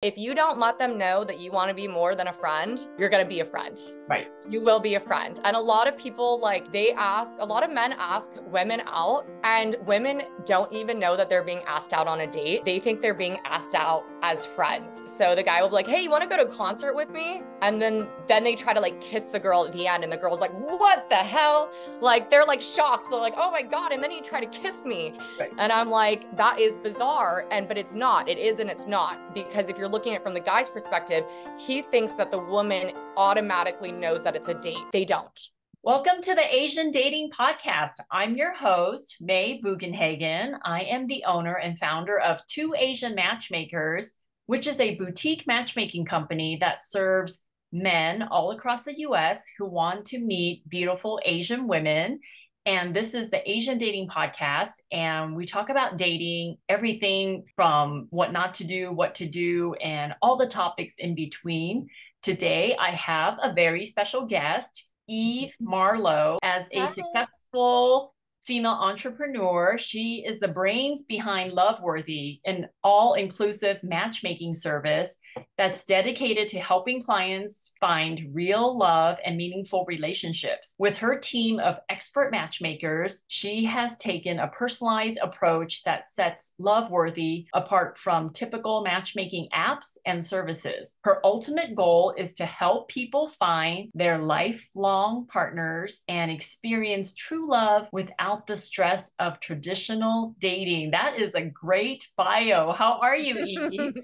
If you don't let them know that you want to be more than a friend, you're going to be a friend. Right. You will be a friend. And a lot of people, a lot of men ask women out, and women don't even know that they're being asked out on a date. They think they're being asked out as friends. So the guy will be like, hey, you want to go to a concert with me? And then they try to kiss the girl at the end, and the girl's like, what the hell? They're shocked. They're like, oh my God. And then he tried to kiss me. Right. And I'm like, that is bizarre. But it's not. It is and it's not. Because if you're looking at it from the guy's perspective, he thinks that the woman automatically knows that it's a date. They don't. Welcome to the Asian Dating Podcast. I'm your host, May Bugenhagen. I am the owner and founder of Two Asian Matchmakers, which is a boutique matchmaking company that serves men all across the US who want to meet beautiful Asian women. And this is the Asian Dating Podcast. And we talk about dating, everything from what not to do, what to do, and all the topics in between. Today, I have a very special guest, Eve Marlowe. As a successful female entrepreneur, she is the brains behind Loveworthy, an all-inclusive matchmaking service that's dedicated to helping clients find real love and meaningful relationships. With her team of expert matchmakers, she has taken a personalized approach that sets Loveworthy apart from typical matchmaking apps and services. Her ultimate goal is to help people find their lifelong partners and experience true love without the stress of traditional dating. That is a great bio. How are you, Eve?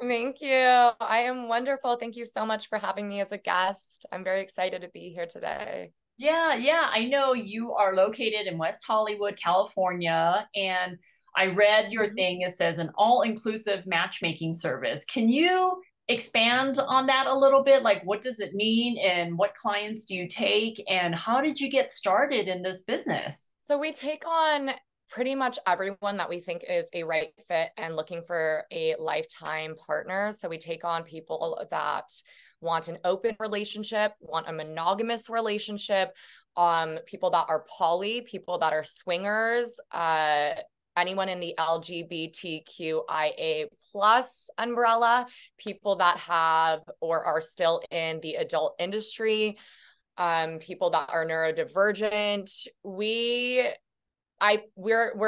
Thank you. I am wonderful. Thank you so much for having me as a guest. I'm very excited to be here today. Yeah. I know you are located in West Hollywood, California, and I read your thing. It says an all-inclusive matchmaking service. Can you expand on that a little bit? What does it mean, and what clients do you take, and how did you get started in this business? So we take on pretty much everyone that we think is a right fit and looking for a lifetime partner. So we take on people that want an open relationship, want a monogamous relationship, people that are poly, people that are swingers, anyone in the LGBTQIA plus umbrella, people that have or are still in the adult industry, people that are neurodivergent. We're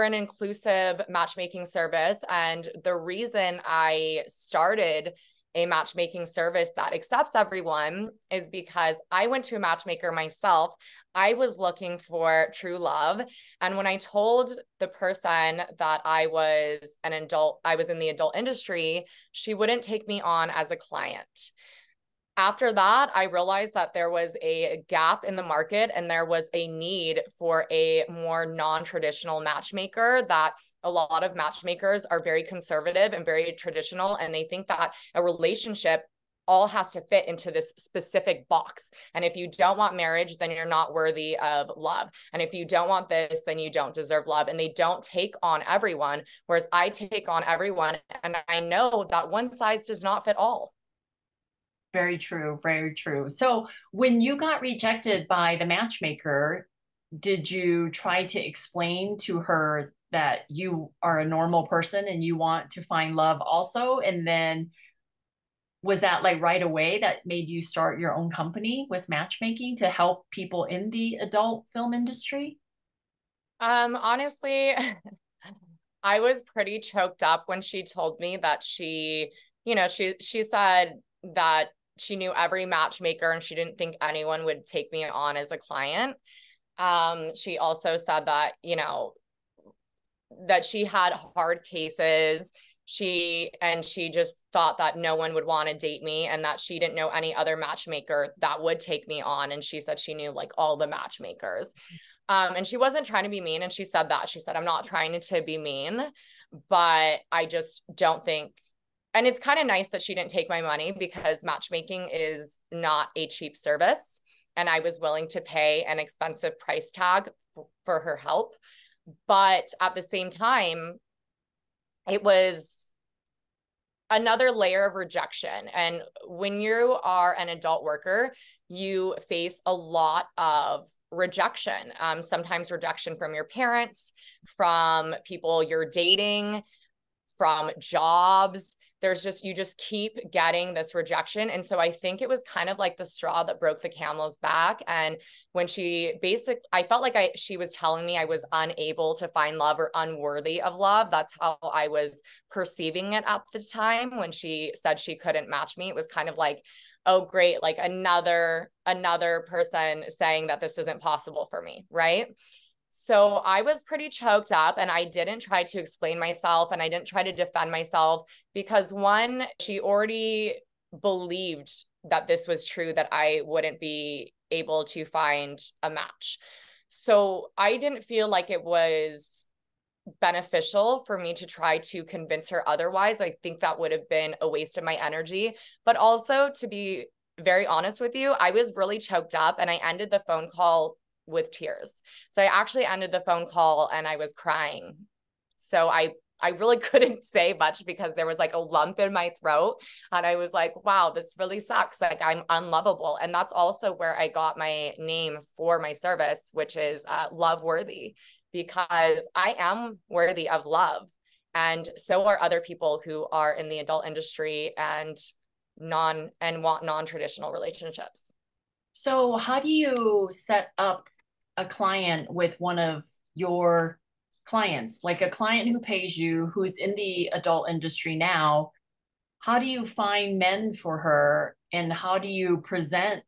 an inclusive matchmaking service. And the reason I started a matchmaking service that accepts everyone is because I went to a matchmaker myself. I was looking for true love. And when I told the person that I was in the adult industry, she wouldn't take me on as a client. After that, I realized that there was a gap in the market and there was a need for a more non-traditional matchmaker, that a lot of matchmakers are very conservative and very traditional, and they think that a relationship all has to fit into this specific box. And if you don't want marriage, then you're not worthy of love. And if you don't want this, then you don't deserve love. And they don't take on everyone, whereas I take on everyone. And I know that one size does not fit all. Very true. Very true. So when you got rejected by the matchmaker, did you try to explain to her that you are a normal person and you want to find love also? And then was that right away that made you start your own company with matchmaking to help people in the adult film industry? Honestly, I was pretty choked up when she told me that she said that she knew every matchmaker and she didn't think anyone would take me on as a client. She also said that, that she had hard cases. She just thought that no one would want to date me and that she didn't know any other matchmaker that would take me on. And she said she knew all the matchmakers. And she wasn't trying to be mean. And she said that. She said, I'm not trying to be mean, but I just don't think. And it's kind of nice that she didn't take my money, because matchmaking is not a cheap service. And I was willing to pay an expensive price tag for her help. But at the same time, it was another layer of rejection. And when you are an adult worker, you face a lot of rejection. Sometimes rejection from your parents, from people you're dating, from jobs. you just keep getting this rejection. And so I think it was kind of like the straw that broke the camel's back. And when I felt like she was telling me I was unable to find love or unworthy of love. That's how I was perceiving it at the time. When she said she couldn't match me, it was kind of like, oh, great, like another person saying that this isn't possible for me, right? So I was pretty choked up, and I didn't try to explain myself, and I didn't try to defend myself, because one, she already believed that this was true, that I wouldn't be able to find a match. So I didn't feel like it was beneficial for me to try to convince her otherwise. I think that would have been a waste of my energy. But also, to be very honest with you, I was really choked up, and I ended the phone call with tears. So I actually ended the phone call and I was crying. So I really couldn't say much because there was like a lump in my throat, and I was like, wow, this really sucks. Like, I'm unlovable. And that's also where I got my name for my service, which is Love Worthy, because I am worthy of love. And so are other people who are in the adult industry and want non-traditional relationships. So, how do you set up a client with one of your clients, like a client who pays you, who's in the adult industry now? How do you find men for her, and how do you present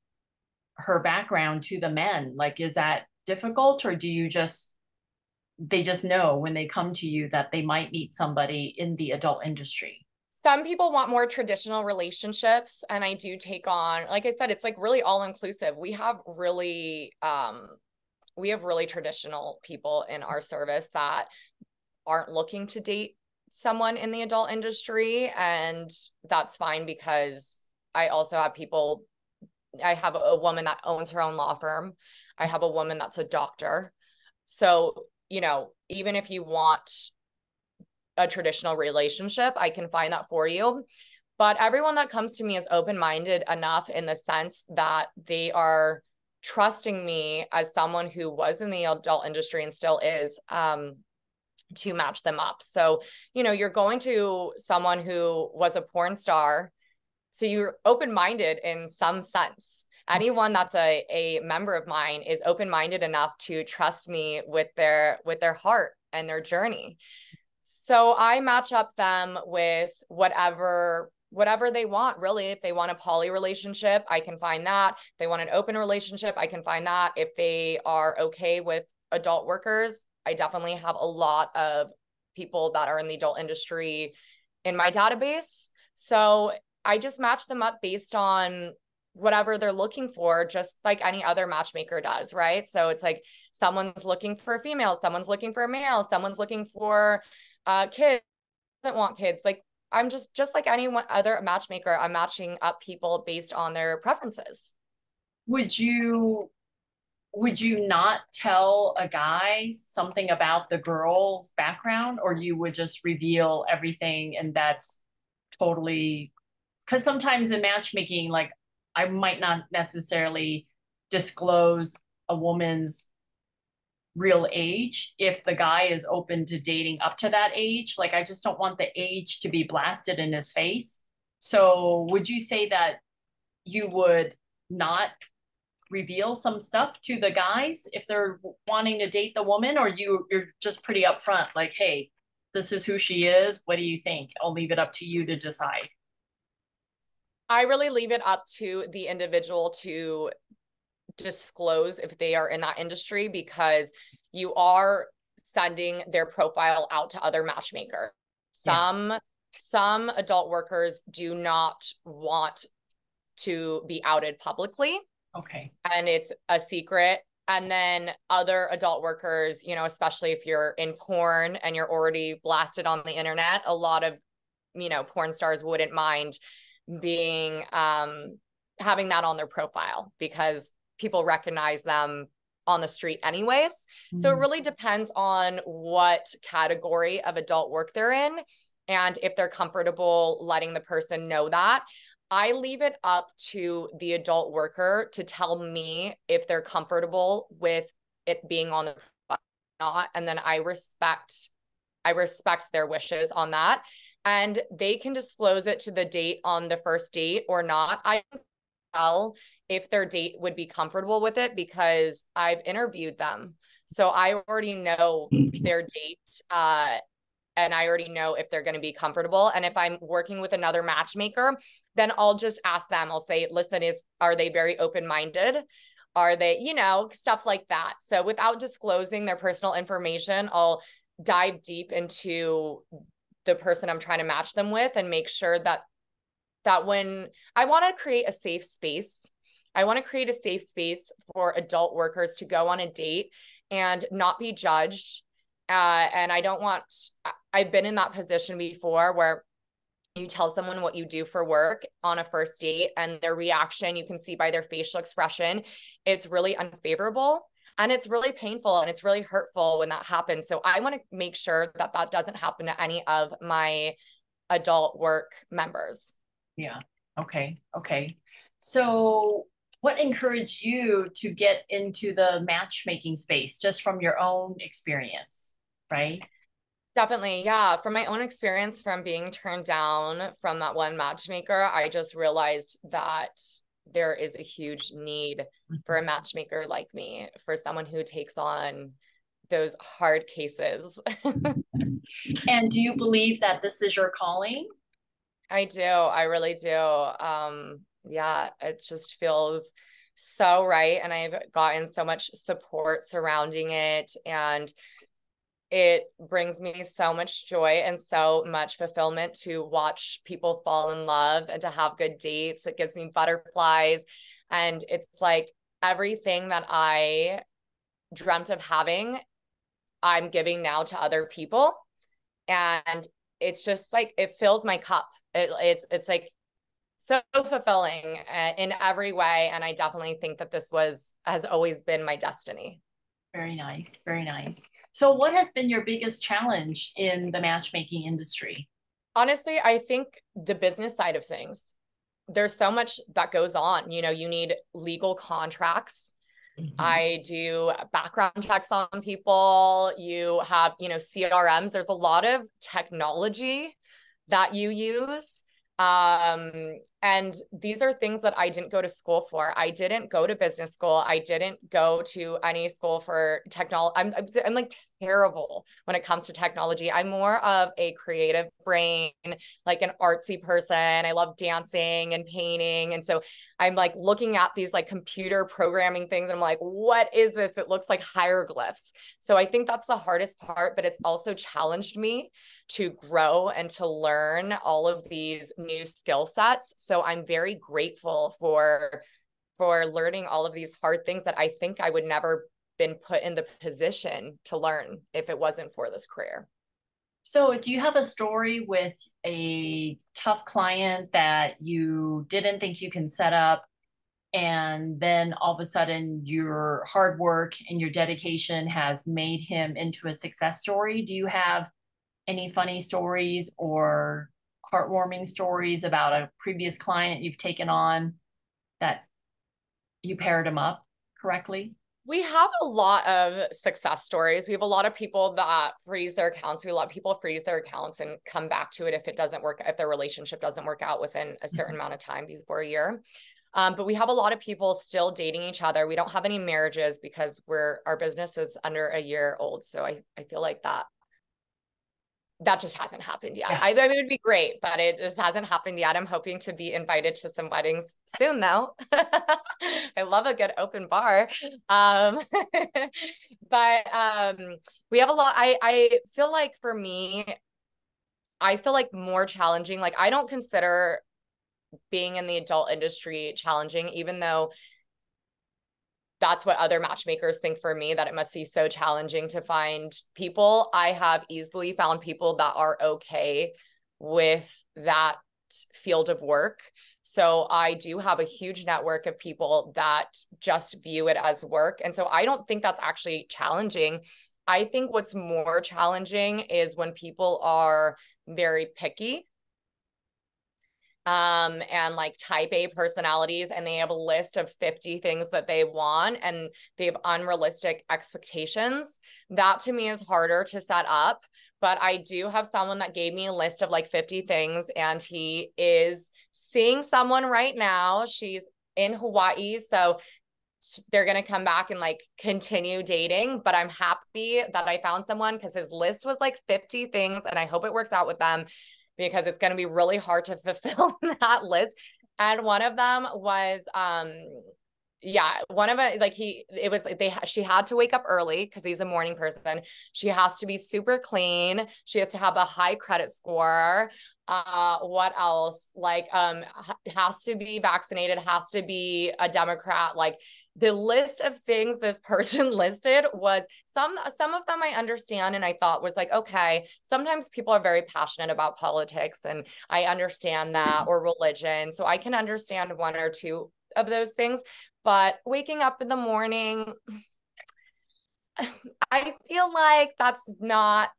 her background to the men? Like, is that difficult, or do you they just know when they come to you that they might meet somebody in the adult industry? Some people want more traditional relationships, and I do take on, like I said, it's like really all inclusive. We have really traditional people in our service that aren't looking to date someone in the adult industry, and that's fine, because I also have people. I have a woman that owns her own law firm. I have a woman that's a doctor. So, even if you want a traditional relationship, I can find that for you. But everyone that comes to me is open-minded enough, in the sense that they are trusting me as someone who was in the adult industry and still is, to match them up. So, you're going to someone who was a porn star, so you're open-minded in some sense. Anyone that's a member of mine is open-minded enough to trust me with their heart and their journey. So I match up them with whatever they want, really. If they want a poly relationship, I can find that. If they want an open relationship, I can find that. If they are okay with adult workers, I definitely have a lot of people that are in the adult industry in my database. So I just match them up based on whatever they're looking for, just like any other matchmaker does, right? So it's like, someone's looking for a female, someone's looking for a male, someone's looking for kids, doesn't want kids. Like, I'm just like any other matchmaker. I'm matching up people based on their preferences. Would you not tell a guy something about the girl's background, or you would just reveal everything and that's totally, because sometimes in matchmaking, like, I might not necessarily disclose a woman's real age if the guy is open to dating up to that age. Like, I just don't want the age to be blasted in his face. So would you say that you would not reveal some stuff to the guys if they're wanting to date the woman, or you're just pretty upfront, like, hey, this is who she is, what do you think? I'll leave it up to you to decide. I really leave it up to the individual to disclose if they are in that industry, because you are sending their profile out to other matchmakers. Yeah. Some adult workers do not want to be outed publicly. Okay. And it's a secret. And then other adult workers, especially if you're in porn and you're already blasted on the internet, a lot of, porn stars wouldn't mind being, having that on their profile, because people recognize them on the street anyways. Mm-hmm. So it really depends on what category of adult work they're in, and if they're comfortable letting the person know that. I leave it up to the adult worker to tell me if they're comfortable with it being on the or not, and then I respect their wishes on that. and they can disclose it to the date on the first date or not. I can tell if their date would be comfortable with it because I've interviewed them. So I already know their date, and I already know if they're going to be comfortable. And if I'm working with another matchmaker, then I'll just ask them. I'll say, listen, are they very open-minded? Are they, stuff like that. So without disclosing their personal information, I'll dive deep into the person I'm trying to match them with and make sure that when I want to create a safe space, I want to create a safe space for adult workers to go on a date and not be judged. And I've been in that position before where you tell someone what you do for work on a first date and their reaction, you can see by their facial expression, it's really unfavorable and it's really painful and it's really hurtful when that happens. So I want to make sure that that doesn't happen to any of my adult work members. Yeah. Okay. So what encouraged you to get into the matchmaking space just from your own experience, right? Definitely. Yeah. From my own experience from being turned down from that one matchmaker, I just realized that there is a huge need for a matchmaker like me, for someone who takes on those hard cases. And do you believe that this is your calling? I do. I really do. Yeah, it just feels so right. And I've gotten so much support surrounding it. And it brings me so much joy and so much fulfillment to watch people fall in love and to have good dates. It gives me butterflies. And it's like everything that I dreamt of having, I'm giving now to other people. And it's just like, it fills my cup. It's like so fulfilling in every way. And I definitely think that has always been my destiny. Very nice. Very nice. So what has been your biggest challenge in the matchmaking industry? Honestly, I think the business side of things. There's so much that goes on. You need legal contracts. Mm-hmm. I do background checks on people. You have, CRMs. There's a lot of technology that you use. And these are things that I didn't go to school for. I didn't go to business school. I didn't go to any school for technology. I'm like terrible when it comes to technology. I'm more of a creative brain, like an artsy person. I love dancing and painting. And so I'm like looking at these like computer programming things. And I'm like, what is this? It looks like hieroglyphs. So I think that's the hardest part, but it's also challenged me to grow and to learn all of these new skill sets. So I'm very grateful for learning all of these hard things that I think I would never been put in the position to learn if it wasn't for this career. So do you have a story with a tough client that you didn't think you can set up, and then all of a sudden your hard work and your dedication has made him into a success story? Do you have any funny stories or heartwarming stories about a previous client you've taken on that you paired them up correctly? We have a lot of success stories. We have a lot of people that freeze their accounts. We have a lot of people freeze their accounts and come back to it if it doesn't work, if their relationship doesn't work out within a certain amount of time before a year. But we have a lot of people still dating each other. We don't have any marriages because our business is under a year old. So I feel like that just hasn't happened yet. Yeah. I mean, it would be great, but it just hasn't happened yet. I'm hoping to be invited to some weddings soon, though. I love a good open bar. But we have a lot. I feel like for me, I feel like more challenging. Like I don't consider being in the adult industry challenging, even though that's what other matchmakers think for me, that it must be so challenging to find people. I have easily found people that are okay with that field of work. So I do have a huge network of people that just view it as work. And so I don't think that's actually challenging. I think what's more challenging is when people are very picky and like type A personalities, and they have a list of 50 things that they want and they have unrealistic expectations. That to me is harder to set up. But I do have someone that gave me a list of like 50 things, and he is seeing someone right now. She's in Hawaii. So they're going to come back and like continue dating. But I'm happy that I found someone because his list was like 50 things, and I hope it works out with them because it's going to be really hard to fulfill that list. And one of them was, yeah, one of it, like it was, she had to wake up early because he's a morning person. She has to be super clean. She has to have a high credit score. What else? Like, has to be vaccinated, has to be a Democrat. Like, the list of things this person listed was some of them I understand, and I thought was like, okay, sometimes people are very passionate about politics, and I understand that, or religion, so I can understand one or two of those things. But waking up in the morning, I feel like that's not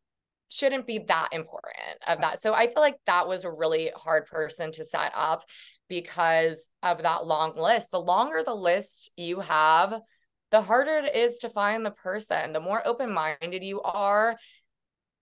shouldn't be that important of that. So I feel like that was a really hard person to set up because of that long list. The longer the list you have, the harder it is to find the person. The more open-minded you are,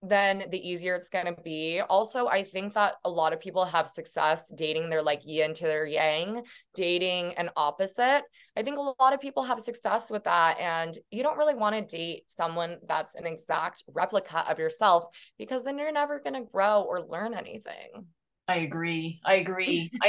then the easier it's going to be. Also, I think that a lot of people have success dating their like yin to their yang, dating an opposite. I think a lot of people have success with that. And you don't really want to date someone that's an exact replica of yourself, because then you're never going to grow or learn anything. I agree. I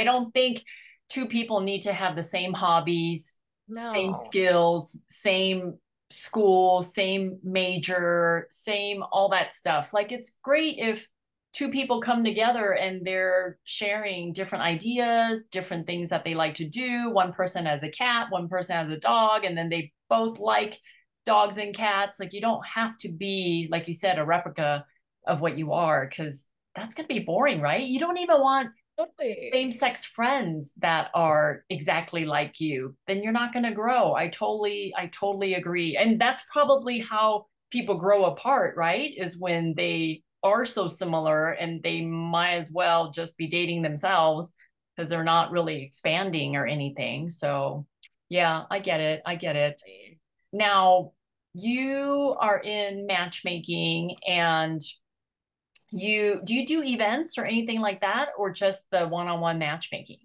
don't think two people need to have the same hobbies, same No. skills, same school, same major, same all that stuff. Like, it's great if two people come together and they're sharing different ideas, different things that they like to do. One person has a cat, one person has a dog, and then they both like dogs and cats. Like, you don't have to be, like you said, a replica of what you are, because that's going to be boring, right? You don't even want Totally. same-sex friends that are exactly like you. Then you're not going to grow. I totally agree. And that's probably how people grow apart, right? Is when they are so similar and they might as well just be dating themselves because they're not really expanding or anything. So yeah, I get it. I get it. Now, you are in matchmaking, and you do events or anything like that, or just the one-on-one matchmaking?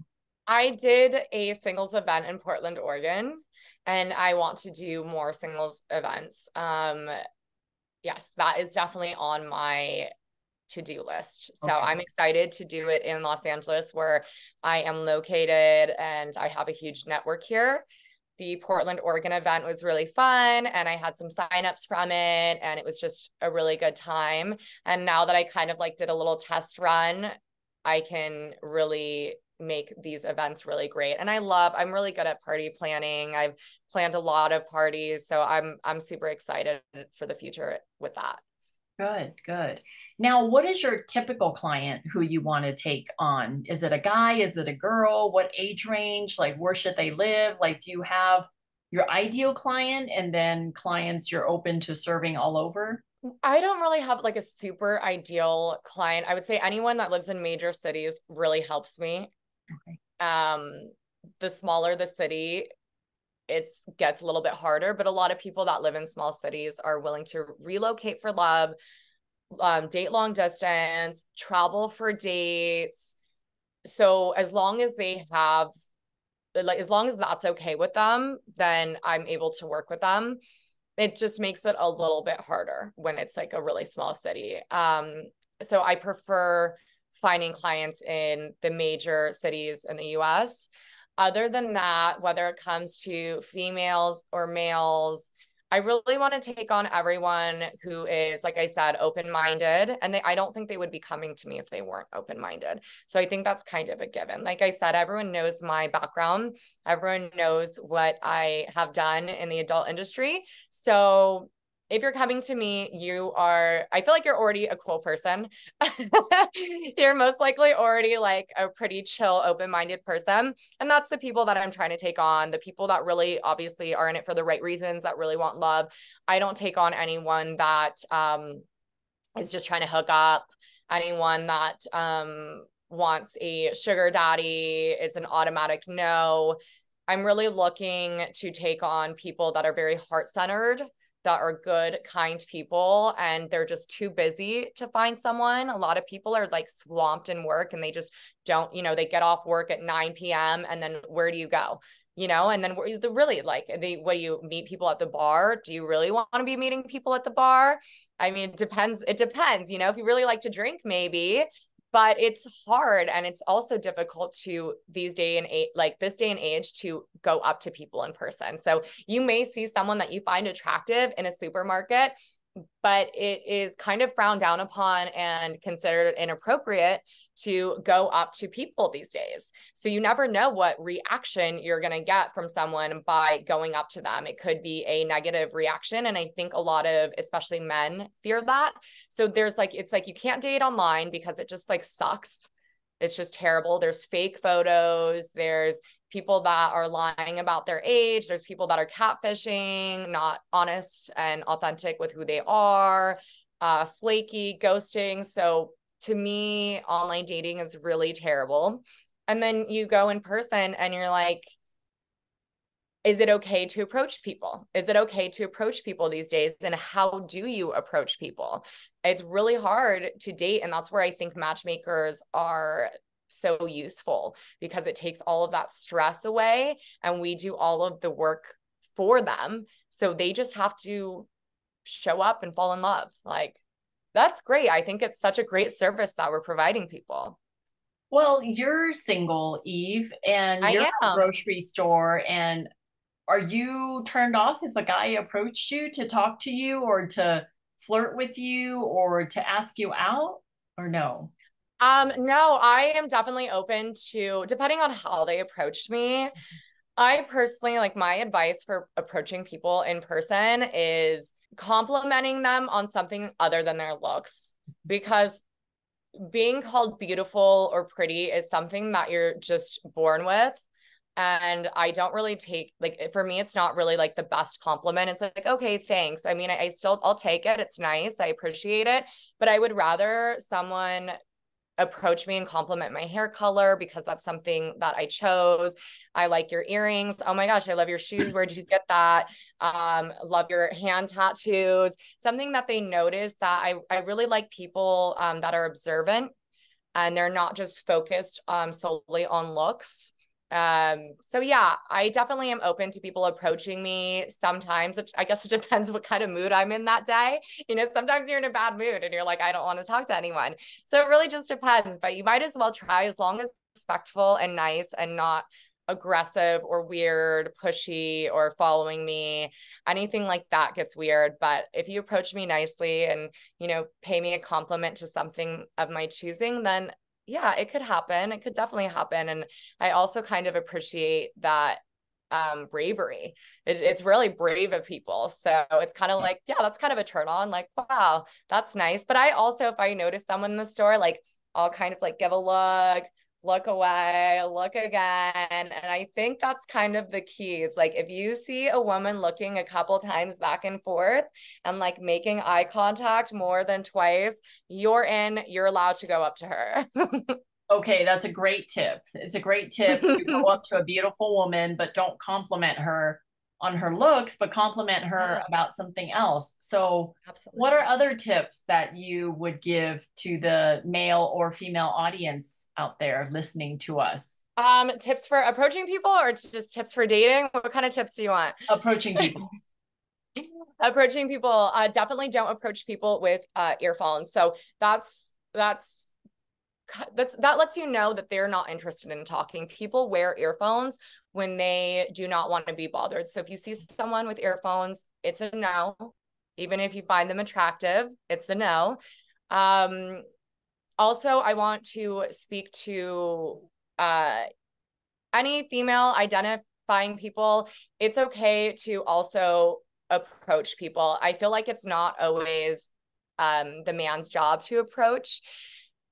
I did a singles event in Portland, Oregon, and I want to do more singles events. Yes, that is definitely on my to-do list. So Okay. I'm excited to do it in Los Angeles, where I am located and I have a huge network here. The Portland, Oregon event was really fun, and I had some signups from it, and it was just a really good time. And now that I kind of like did a little test run, I can really make these events really great. And I'm really good at party planning. I've planned a lot of parties, so I'm super excited for the future with that. Good, good. Now, what is your typical client who you want to take on? Is it a guy? Is it a girl? What age range? Like, where should they live? Like, do you have your ideal client and then clients you're open to serving all over? I don't really have like a super ideal client. I would say anyone that lives in major cities really helps me. Okay. Um, the smaller the city, it gets a little bit harder, but a lot of people that live in small cities are willing to relocate for love, date long distance, travel for dates. So as long as they have, like, as long as that's okay with them, then I'm able to work with them. It just makes it a little bit harder when it's like a really small city. So I prefer finding clients in the major cities in the US. Other than that, whether it comes to females or males, I really want to take on everyone who is, like I said, open-minded. And I don't think they would be coming to me if they weren't open-minded. So I think that's kind of a given. Like I said, everyone knows my background. Everyone knows what I have done in the adult industry. So if you're coming to me, I feel like you're already a cool person. You're most likely already like a pretty chill, open-minded person. And that's the people that I'm trying to take on, the people that really obviously are in it for the right reasons, that really want love. I don't take on anyone that is just trying to hook up, anyone that wants a sugar daddy, it's an automatic no. I'm really looking to take on people that are very heart-centered, that are good, kind people, and they're just too busy to find someone. A lot of people are like swamped in work and they just don't, they get off work at 9 p.m. and then where do you go? And then really like what do you meet people at the bar? Do you really want to be meeting people at the bar? I mean, it depends. It depends, if you really like to drink, maybe, but it's hard. And it's also difficult to this day and age to go up to people in person. So you may see someone that you find attractive in a supermarket, but it is kind of frowned down upon and considered inappropriate to go up to people these days. So you never know what reaction you're going to get from someone by going up to them. It could be a negative reaction. And I think a lot of, especially men, fear that. So it's like you can't date online because it just like sucks. It's just terrible. There's fake photos. There's people that are lying about their age. There's people that are catfishing, not honest and authentic with who they are, flaky, ghosting. So to me, online dating is really terrible. And then you go in person and you're like, is it okay to approach people? Is it okay to approach people these days? And how do you approach people? It's really hard to date. And that's where I think matchmakers are so useful, because it takes all of that stress away and we do all of the work for them. So they just have to show up and fall in love. Like, that's great. I think it's such a great service that we're providing people. Well, you're single, Eve, and you're at a grocery store. And are you turned off if a guy approached you to talk to you or to flirt with you or to ask you out, or no? No, I am definitely open to, depending on how they approached me. I personally, like, my advice for approaching people in person is complimenting them on something other than their looks, because being called beautiful or pretty is something that you're just born with. And I don't really take, like, for me, it's not really like the best compliment. It's like, okay, thanks. I mean, I'll take it. It's nice. I appreciate it. But I would rather someone approach me and compliment my hair color, because that's something that I chose. I like your earrings. Oh my gosh, I love your shoes. Where did you get that? Love your hand tattoos. Something that they notice, that I really like people that are observant and they're not just focused solely on looks. So yeah, I definitely am open to people approaching me. Sometimes I guess it depends what kind of mood I'm in that day. Sometimes you're in a bad mood and you're like, I don't want to talk to anyone. So it really just depends, but you might as well try, as long as respectful and nice and not aggressive or weird, pushy, or following me. Anything like that gets weird. But if you approach me nicely and, pay me a compliment to something of my choosing, then yeah, it could happen. It could definitely happen. And I also kind of appreciate that bravery. It's really brave of people. So it's kind of like, yeah, that's kind of a turn on. Like, wow, that's nice. But I also, if I notice someone in the store, like, I'll kind of like give a look away, look again. And I think that's kind of the key. It's like, if you see a woman looking a couple times back and forth and like making eye contact more than twice, you're allowed to go up to her. Okay, that's a great tip. It's a great tip to go up to a beautiful woman, but don't compliment her on her looks, but compliment her about something else. So, absolutely, what are other tips that you would give to the male or female audience out there listening to us? Tips for approaching people, or just tips for dating? What kind of tips do you want? Approaching people. Approaching people, definitely don't approach people with earphones. So that lets you know that they're not interested in talking. People wear earphones when they do not want to be bothered. So if you see someone with earphones, it's a no. Even if you find them attractive, it's a no. Also, I want to speak to any female identifying people. It's okay to also approach people. I feel like it's not always the man's job to approach.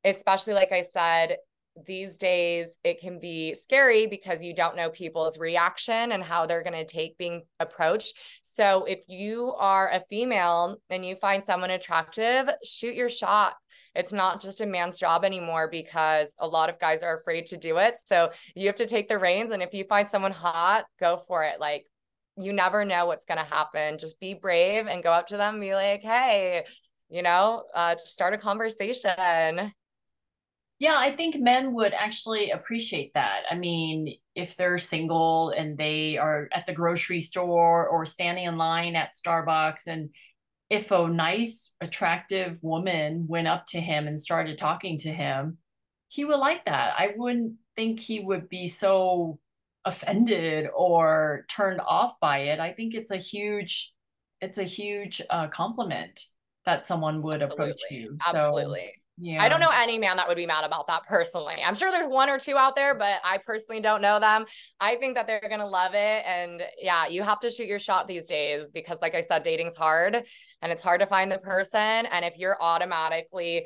Especially, like I said, these days it can be scary because you don't know people's reaction and how they're going to take being approached. So if you are a female and you find someone attractive, shoot your shot. It's not just a man's job anymore because a lot of guys are afraid to do it. So you have to take the reins. And if you find someone hot, go for it. Like, you never know what's going to happen. Just be brave and go up to them and be like, hey, just start a conversation. Yeah, I think men would actually appreciate that. I mean, if they're single and they are at the grocery store or standing in line at Starbucks, and if a nice, attractive woman went up to him and started talking to him, he would like that. I wouldn't think he would be so offended or turned off by it. I think it's a huge compliment that someone would approach Absolutely. you. So, Absolutely. I don't yeah. know any man that would be mad about that personally. I'm sure there's one or two out there, but I personally don't know them. I think that they're going to love it. And yeah, you have to shoot your shot these days because, like I said, dating's hard and it's hard to find the person. And if you're automatically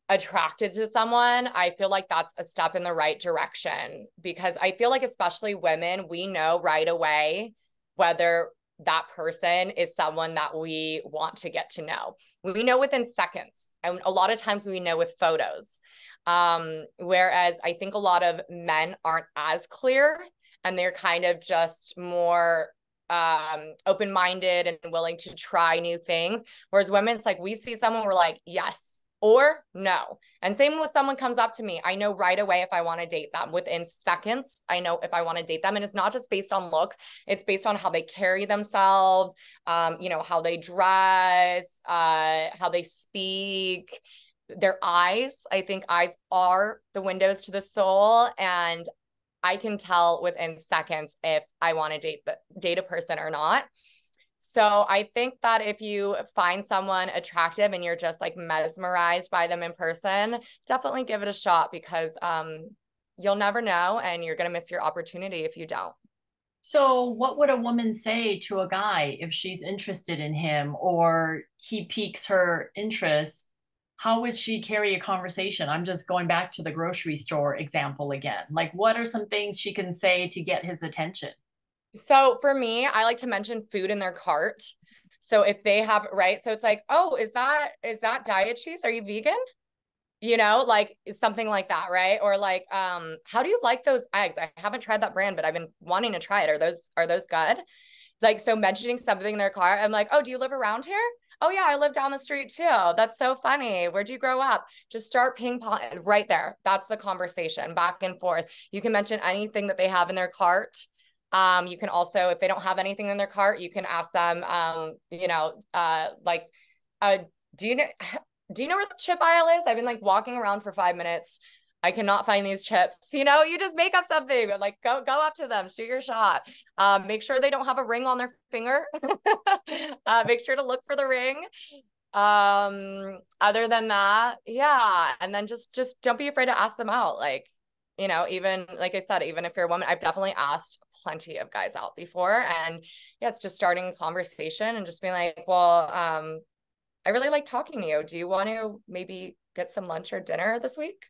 attracted to someone, I feel like that's a step in the right direction because I feel like, especially women, we know right away whether that person is someone that we want to get to know. We know within seconds. And a lot of times we know with photos. Whereas I think a lot of men aren't as clear and they're kind of just more open-minded and willing to try new things. Whereas women, it's like we see someone, we're like, yes or no. And same with someone comes up to me, I know right away if I want to date them. Within seconds, I know if I want to date them. And it's not just based on looks, it's based on how they carry themselves, how they dress, how they speak, their eyes. I think eyes are the windows to the soul. And I can tell within seconds if I want to date a person or not. So I think that if you find someone attractive and you're just like mesmerized by them in person, definitely give it a shot because you'll never know and you're going to miss your opportunity if you don't. So, what would a woman say to a guy if she's interested in him or he piques her interest? How would she carry a conversation? I'm just going back to the grocery store example again. Like, what are some things she can say to get his attention? So for me, I like to mention food in their cart. So if they have, right, so it's like, oh, is that diet cheese? Are you vegan? Like something like that, right? Or like, how do you like those eggs? I haven't tried that brand, but I've been wanting to try it. Are those good? Like, so mentioning something in their car, I'm like, oh, do you live around here? Oh yeah, I live down the street too. That's so funny. Where'd you grow up? Just start ping pong right there. That's the conversation back and forth. You can mention anything that they have in their cart. You can also, if they don't have anything in their cart, you can ask them, like, uh, do you know, do you know where the chip aisle is? I've been like walking around for 5 minutes. I cannot find these chips. You just make up something. Like go up to them, shoot your shot. Make sure they don't have a ring on their finger. Make sure to look for the ring. Other than that, yeah. And then just don't be afraid to ask them out. Like, even like I said, even if you're a woman, I've definitely asked plenty of guys out before. And yeah, it's just starting a conversation and just being like, well, I really like talking to you. Do you want to maybe get some lunch or dinner this week?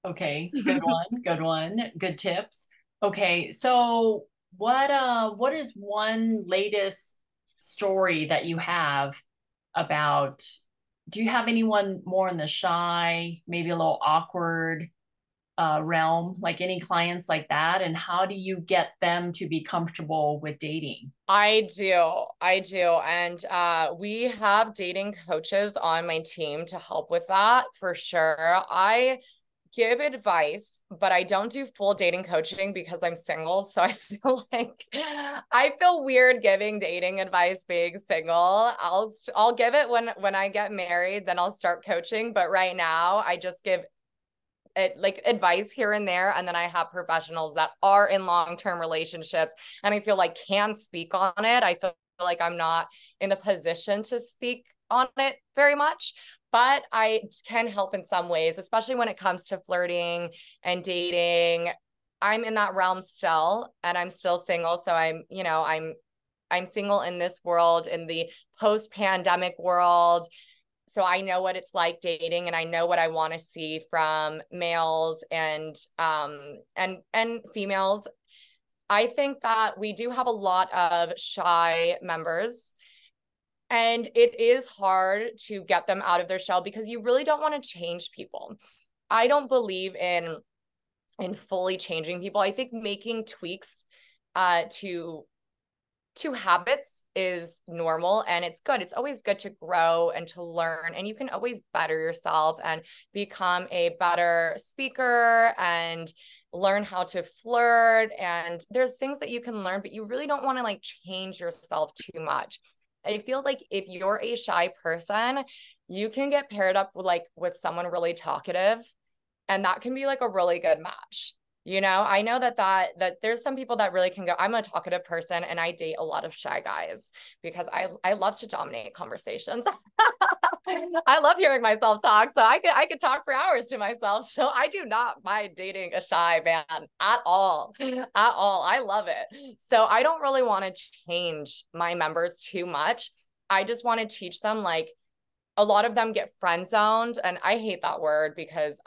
Okay, good one, good one, good tips. Okay, so what is one latest story that you have about, do you have anyone more in the shy, maybe a little awkward realm, like any clients like that? And how do you get them to be comfortable with dating? I do. I do. And we have dating coaches on my team to help with that for sure. I give advice, but I don't do full dating coaching because I'm single. So I feel like I feel weird giving dating advice being single. I'll give it when I get married, then I'll start coaching. But right now I just give like advice here and there, and then I have professionals that are in long-term relationships and I feel like can speak on it. I feel like I'm not in the position to speak on it very much, but I can help in some ways, especially when it comes to flirting and dating. I'm in that realm still and I'm still single, so I'm single in this world, in the post-pandemic world. So I know what it's like dating and I know what I want to see from males and females. I think that we do have a lot of shy members And it is hard to get them out of their shell because you really don't want to change people. I don't believe in fully changing people. I think making tweaks to habits is normal, and it's good. It's always good to grow and to learn, and you can always better yourself and become a better speaker and learn how to flirt. And there's things that you can learn, but you really don't want to like change yourself too much. I feel like if you're a shy person, you can get paired up with someone really talkative, and that can be like a really good match. I know that there's some people that really can go. I'm a talkative person, and I date a lot of shy guys because I love to dominate conversations. I love hearing myself talk, so I could talk for hours to myself. So I do not mind dating a shy man at all, at all. I love it. So I don't really want to change my members too much. I just want to teach them, like, a lot of them get friend zoned, and I hate that word because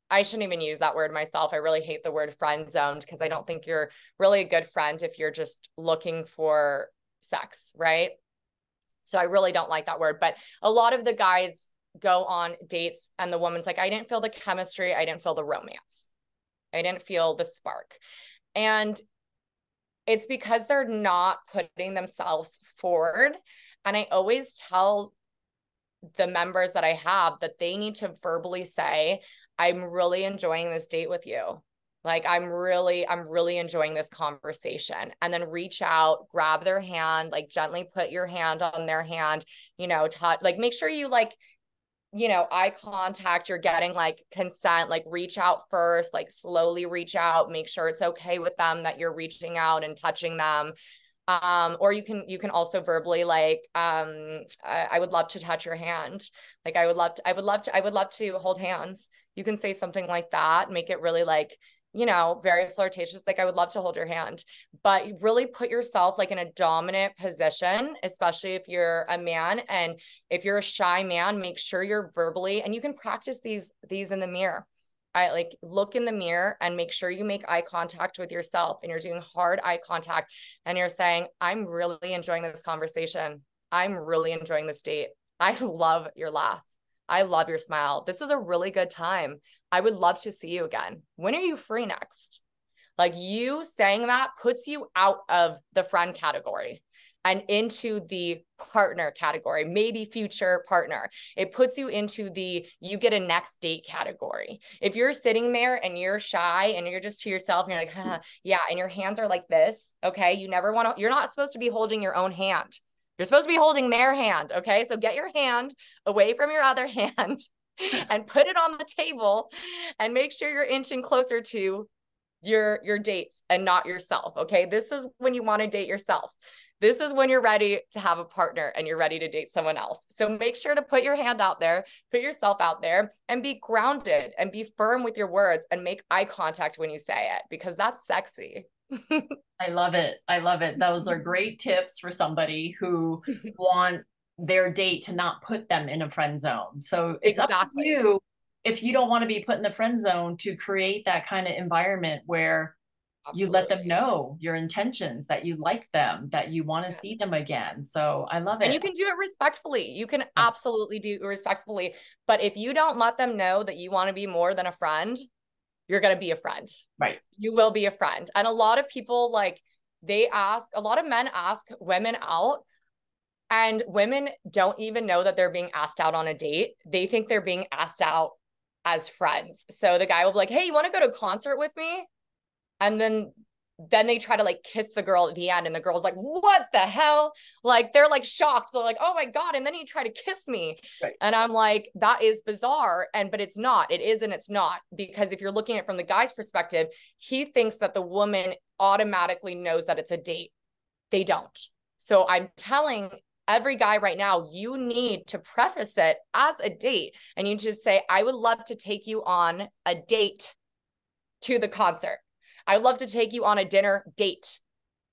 I shouldn't even use that word myself. I really hate the word friend zoned because I don't think you're really a good friend if you're just looking for sex, right? So I really don't like that word. But a lot of the guys go on dates and the woman's like, I didn't feel the chemistry. I didn't feel the romance. I didn't feel the spark. And it's because they're not putting themselves forward. And I always tell the members that I have that they need to verbally say, I'm really enjoying this date with you. Like, I'm really enjoying this conversation. And then reach out, grab their hand, like gently put your hand on their hand, touch, like make sure you eye contact, you're getting like consent, like reach out first, like slowly reach out, make sure it's okay with them that you're reaching out and touching them. Or you can also verbally like, I would love to touch your hand. Like, I would love to hold hands. You can say something like that, make it really like, very flirtatious. Like, I would love to hold your hand, but really put yourself like in a dominant position, especially if you're a man. And if you're a shy man, make sure you're verbally, and you can practice these in the mirror. I like look in the mirror and make sure you make eye contact with yourself, and you're doing hard eye contact, and you're saying, I'm really enjoying this conversation. I'm really enjoying this date. I love your laugh. I love your smile. This is a really good time. I would love to see you again. When are you free next? Like, you saying that puts you out of the friend category and into the partner category, maybe future partner. It puts you into the you get a next date category. If you're sitting there and you're shy and you're just to yourself and you're like, yeah, and your hands are like this, okay? You're not supposed to be holding your own hand. You're supposed to be holding their hand, okay? So get your hand away from your other hand and put it on the table, and make sure you're inching closer to your dates and not yourself, okay? This is when you want to date yourself. This is when you're ready to have a partner and you're ready to date someone else. So make sure to put your hand out there, put yourself out there, and be grounded and be firm with your words and make eye contact when you say it, because that's sexy. I love it. I love it. Those are great tips for somebody who want their date to not put them in a friend zone. So it's up to you, if you don't want to be put in the friend zone, to create that kind of environment where you let them know your intentions, that you like them, that you want to see them again. So I love it. And you can do it respectfully. You can absolutely do it respectfully. But if you don't let them know that you want to be more than a friend, you're going to be a friend. Right. You will be a friend. And a lot of people, like, a lot of men ask women out, and women don't even know that they're being asked out on a date. They think they're being asked out as friends. So the guy will be like, hey, you want to go to a concert with me? And then they try to like kiss the girl at the end, and the girl's like, what the hell? Like, they're like shocked. They're like, oh my God. And then he tried to kiss me. Right. And I'm like, that is bizarre. But it's not, it is, and it's not, because if you're looking at it from the guy's perspective, he thinks that the woman automatically knows that it's a date. They don't. So I'm telling every guy right now, you need to preface it as a date, and you just say, I would love to take you on a date to the concert. I'd love to take you on a dinner date.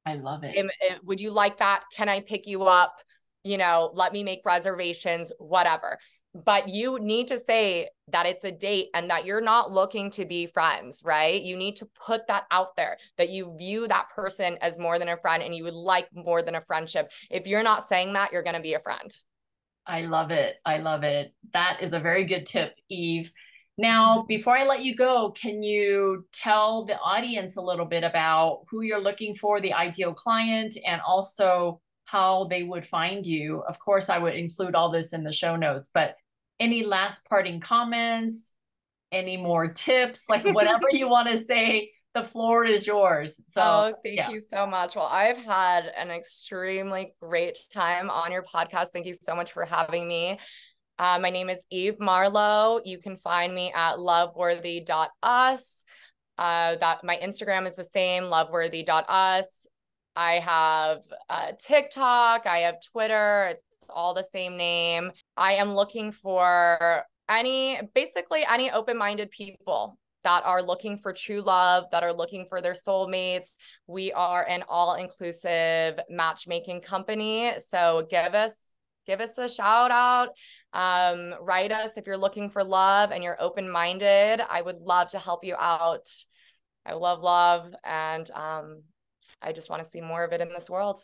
I love it. Would you like that? Can I pick you up? Let me make reservations, whatever. but you need to say that it's a date and that you're not looking to be friends, right? You need to put that out there, that you view that person as more than a friend and you would like more than a friendship. If you're not saying that, you're going to be a friend. I love it. I love it. That is a very good tip, Eve. Now, before I let you go, can you tell the audience a little bit about who you're looking for, the ideal client, and also how they would find you? Of course, I would include all this in the show notes, but any last parting comments, any more tips, like whatever you want to say, the floor is yours. So, thank you so much. Well, I've had an extremely great time on your podcast. Thank you so much for having me. My name is Eve Marlowe. You can find me at loveworthy.us. That my Instagram is the same, loveworthy.us. I have TikTok. I have Twitter. It's all the same name. I am looking for basically any open-minded people that are looking for true love, that are looking for their soulmates. We are an all-inclusive matchmaking company. So give us a shout out. Write us if you're looking for love and you're open-minded. I would love to help you out. I love love, and I just want to see more of it in this world.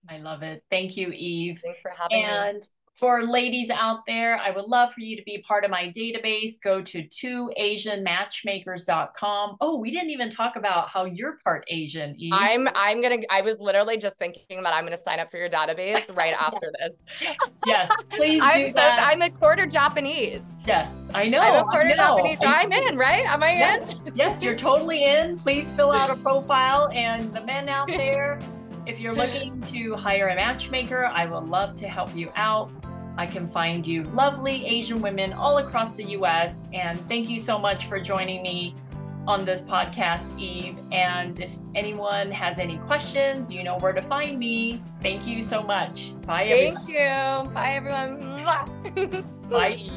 I love it. Thank you, Eve. Thanks for having me. And for ladies out there, I would love for you to be part of my database. Go to 2asianmatchmakers.com. Oh, we didn't even talk about how you're part Asian, Eve. I was literally just thinking that I'm gonna sign up for your database right after this. Yes, please do that. I'm a quarter Japanese. Yes, I know. I'm a quarter Japanese, so I'm in, right? Am I in? Yes, you're totally in. Please fill out a profile. And the men out there, if you're looking to hire a matchmaker, I would love to help you out. I can find you lovely Asian women all across the US. And thank you so much for joining me on this podcast, Eve. And if anyone has any questions, you know where to find me. Thank you so much. Bye, everyone. Thank you. Bye, everyone. Bye.